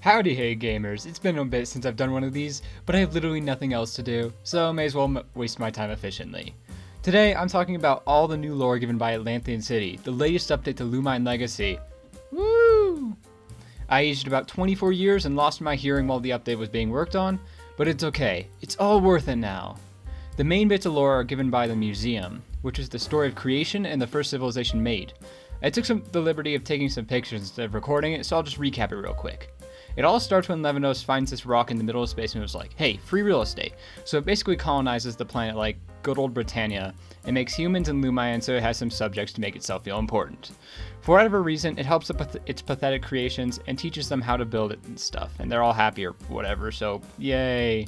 Howdy hey gamers, it's been a bit since I've done one of these, but I have literally nothing else to do, so may as well waste my time efficiently. Today I'm talking about all the new lore given by Atlanthian City, the latest update to Loomian Legacy. Woo! I aged about 24 years and lost my hearing while the update was being worked on, but it's okay, it's all worth it now. The main bits of lore are given by the museum, which is the story of creation and the first civilization made. I took the liberty of taking some pictures instead of recording it, so I'll just recap it real quick. It all starts when Levinos finds this rock in the middle of space and was like, hey, free real estate. So it basically colonizes the planet like good old Britannia and makes humans and Loomian so it has some subjects to make itself feel important. For whatever reason, it helps its pathetic creations and teaches them how to build it and stuff, and they're all happy or whatever, so yay.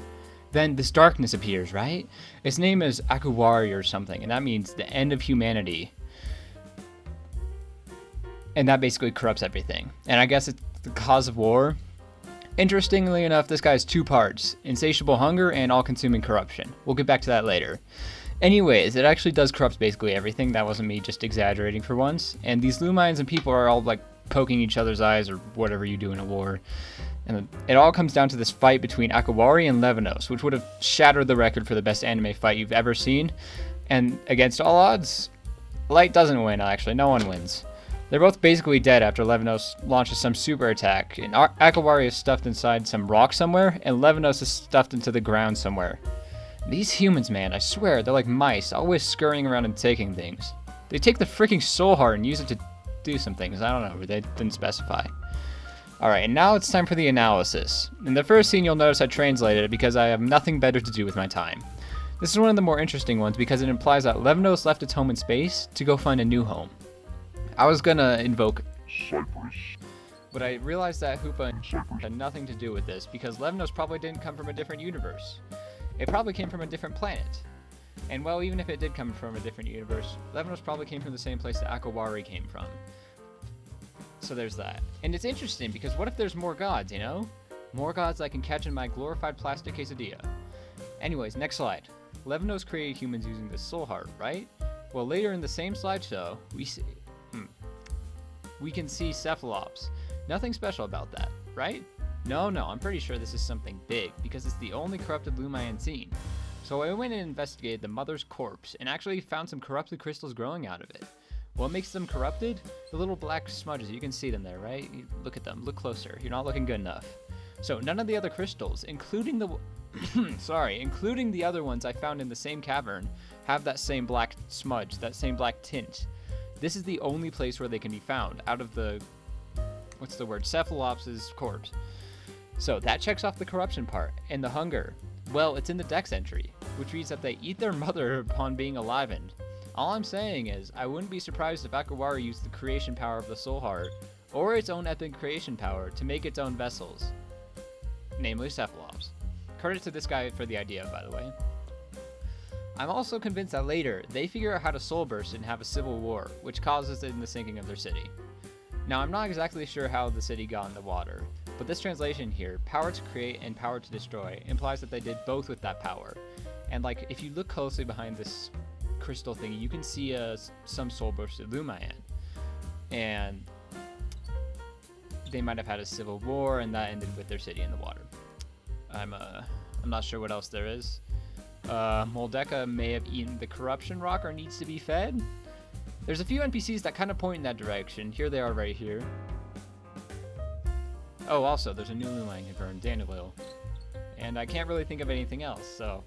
Then this darkness appears, right? Its name is Akuwari or something, and that means the end of humanity. And that basically corrupts everything. And I guess it's the cause of war. Interestingly enough, this guy has two parts, insatiable hunger and all-consuming corruption. We'll get back to that later. Anyways, it actually does corrupt basically everything. That wasn't me just exaggerating for once. And these Loomians and people are all like poking each other's eyes or whatever you do in a war. And it all comes down to this fight between Akuwari and Levinos, which would have shattered the record for the best anime fight you've ever seen. And against all odds, Light doesn't win actually, no one wins. They're both basically dead after Levinos launches some super attack, and Akuwari is stuffed inside some rock somewhere, and Levinos is stuffed into the ground somewhere. These humans, man, I swear, they're like mice, always scurrying around and taking things. They take the freaking soul heart and use it to do some things, I don't know, they didn't specify. Alright, and now it's time for the analysis. In the first scene you'll notice I translated it because I have nothing better to do with my time. This is one of the more interesting ones because it implies that Levinos left its home in space to go find a new home. I was gonna invoke Cyprus, but I realized that Hoopa had nothing to do with this because Levinos probably didn't come from a different universe. It probably came from a different planet. And well, even if it did come from a different universe, Levinos probably came from the same place that Akuwari came from. So there's that. And it's interesting because what if there's more gods, you know? More gods I can catch in my glorified plastic quesadilla. Anyways, next slide. Levinos created humans using the soul heart, right? Well, later in the same slideshow, we can see cephalops. Nothing special about that, right? No, I'm pretty sure this is something big because it's the only corrupted Loomian seen. So I went and investigated the mother's corpse and actually found some corrupted crystals growing out of it. What makes them corrupted? The little black smudges, you can see them there, right? Look at them, look closer, you're not looking good enough. So none of the other crystals, including the including the other ones I found in the same cavern, have that same black smudge, that same black tint. This is the only place where they can be found, out of the, Cephalops' corpse. So that checks off the corruption part. And the hunger, well, it's in the dex entry, which reads that they eat their mother upon being alivened. All I'm saying is, I wouldn't be surprised if Akuwari used the creation power of the soul heart, or its own epic creation power, to make its own vessels. Namely Cephalops. Credit to this guy for the idea, by the way. I'm also convinced that later, they figure out how to soul burst and have a civil war, which causes the sinking of their city. Now, I'm not exactly sure how the city got in the water, but this translation here, power to create and power to destroy, implies that they did both with that power. And like, if you look closely behind this crystal thingy, you can see some soul bursted Loomian. And they might have had a civil war, and that ended with their city in the water. I'm not sure what else there is. Moldeka may have eaten the corruption rock or needs to be fed. There's a few NPCs that kind of point in that direction. Here they are right here. Oh, also, there's a new Loomian confirmed, Dandelion. And I can't really think of anything else, so